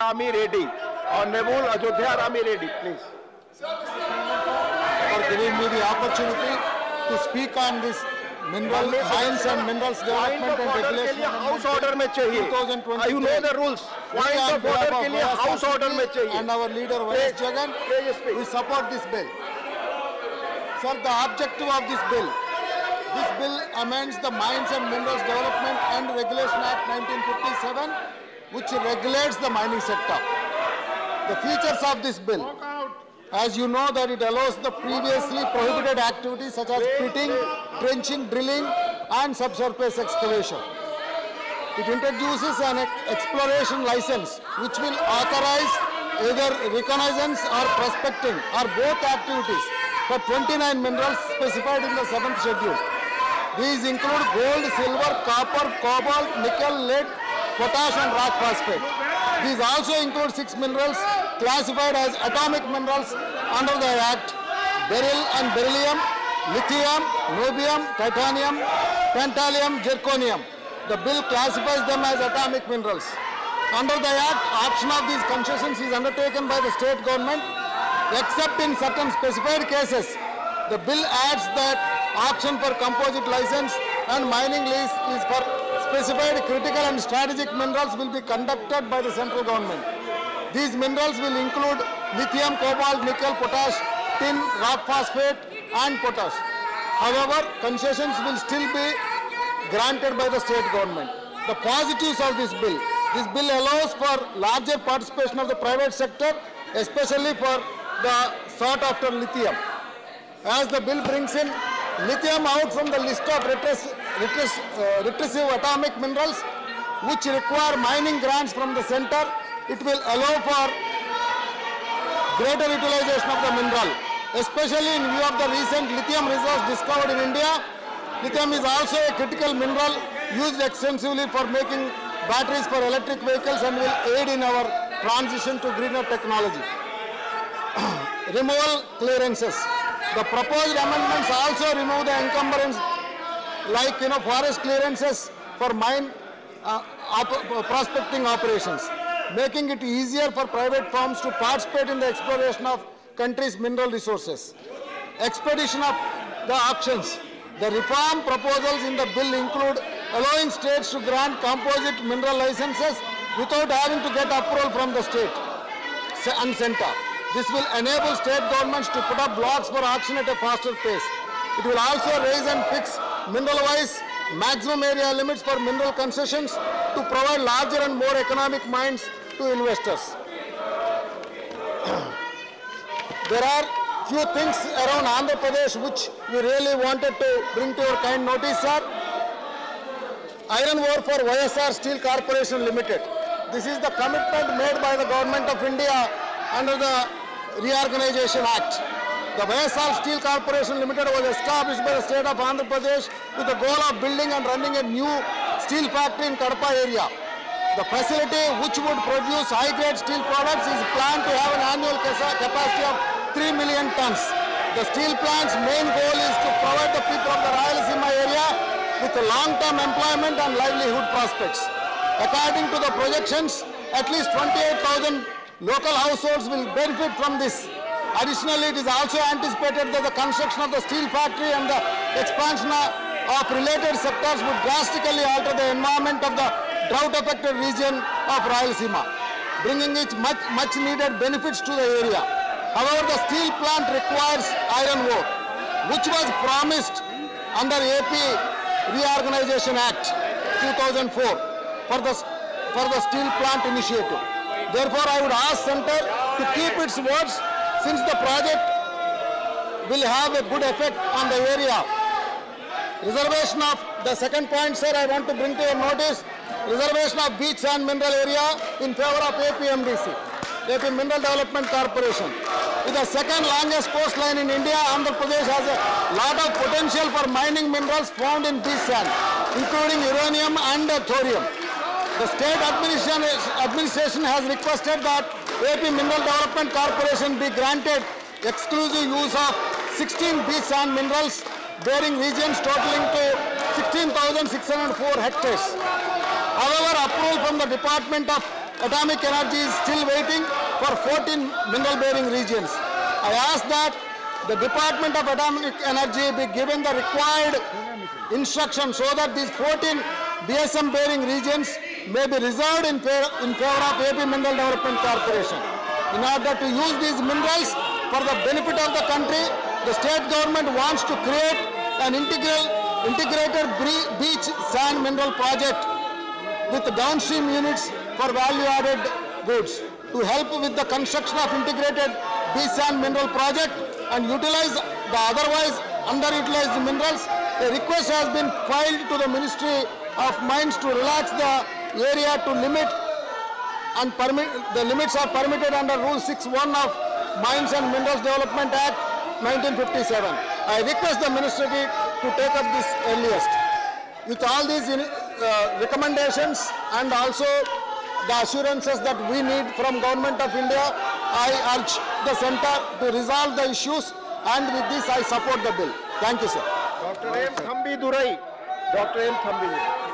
Rami Reddy. Honorable Ajodhya Rami Reddy, please. For giving me the opportunity to speak on this mineral mines and minerals development and regulation. House order में चाहिए. 2023. You know the rules. Point of order के लिए house order में चाहिए. And our leader Y.S. Jagan, we support this bill. Sir, the objective of this bill amends the Mines and Minerals Development and Regulation Act 1957, which regulates the mining sector. The features of this bill, as you know, that it allows the previously prohibited activities such as pitting, trenching, drilling and subsurface excavation. It introduces an exploration license which will authorize either reconnaissance or prospecting or both activities for 29 minerals specified in the 7th schedule. These include gold, silver, copper, cobalt, nickel, lead, potash and rock phosphate. These also include 6 minerals classified as atomic minerals under the Act: beryl and beryllium, lithium, niobium, titanium, tantalum, zirconium. The bill classifies them as atomic minerals. Under the Act, auction of these concessions is undertaken by the state government, except in certain specified cases. The bill adds that auction for composite license and mining lease is for specified critical and strategic minerals will be conducted by the central government. These minerals will include lithium, cobalt, nickel, potash, tin, rock phosphate and potash. However, concessions will still be granted by the state government. The positives of this bill allows for larger participation of the private sector, especially for the sought after lithium. As the bill brings in lithium out from the list of recursive atomic minerals which require mining grants from the center, it will allow for greater utilization of the mineral, especially in view of the recent lithium reserves discovered in India. Lithium is also a critical mineral used extensively for making batteries for electric vehicles and will aid in our transition to greener technology. Removal clearances. The proposed amendments also remove the encumbrance like forest clearances for mine prospecting operations, making it easier for private firms to participate in the exploration of country's mineral resources. Expedition of the auctions. The reform proposals in the bill include allowing states to grant composite mineral licenses without having to get approval from the state and center. This will enable state governments to put up blocks for auction at a faster pace. It will also raise and fix mineral-wise maximum area limits for mineral concessions to provide larger and more economic mines to investors. There are few things around Andhra Pradesh which we really wanted to bring to your kind notice, sir. Iron ore for YSR Steel Corporation Limited. This is the commitment made by the Government of India under the Reorganization Act. The YSR Steel Corporation Limited was established by the state of Andhra Pradesh with the goal of building and running a new steel factory in Kadapa area. The facility, which would produce high-grade steel products, is planned to have an annual capacity of 3 million tons. The steel plant's main goal is to provide the people of the Rayalaseema area with long-term employment and livelihood prospects. According to the projections, at least 28,000 local households will benefit from this. Additionally, it is also anticipated that the construction of the steel factory and the expansion of related sectors would drastically alter the environment of the drought-affected region of Rayalaseema, bringing its much needed benefits to the area. However, the steel plant requires iron ore, which was promised under AP Reorganization Act 2004 for the steel plant initiative. Therefore, I would ask Center to keep its words, since the project will have a good effect on the area. Reservation of the second point, sir, I want to bring to your notice. Reservation of beach sand mineral area in favor of APMDC, AP Mineral Development Corporation. With the second longest coastline in India, Andhra Pradesh has a lot of potential for mining minerals found in beach sand, including uranium and thorium. The state administration has requested that AP Mineral Development Corporation be granted exclusive use of 16 beach sand minerals bearing regions totaling to 16,604 hectares. However, approval from the Department of Atomic Energy is still waiting for 14 mineral-bearing regions. I ask that the Department of Atomic Energy be given the required instruction so that these 14 BSM-bearing regions may be reserved in favor of AP Mineral Development Corporation. In order to use these minerals for the benefit of the country, the state government wants to create an integrated beach sand mineral project with downstream units for value-added goods. To help with the construction of integrated beach sand mineral project and utilize the otherwise underutilized minerals, a request has been filed to the Ministry of Mines to relax the area to limit and permit. The limits are permitted under Rule 6(1) of Mines and Minerals Development Act 1957. I request the Ministry to take up this earliest. With all these recommendations and also the assurances that we need from Government of India, I urge the Centre to resolve the issues, and with this I support the bill. Thank you, sir. Dr. M. Thambi Durai. Dr. M. Thambi Durai.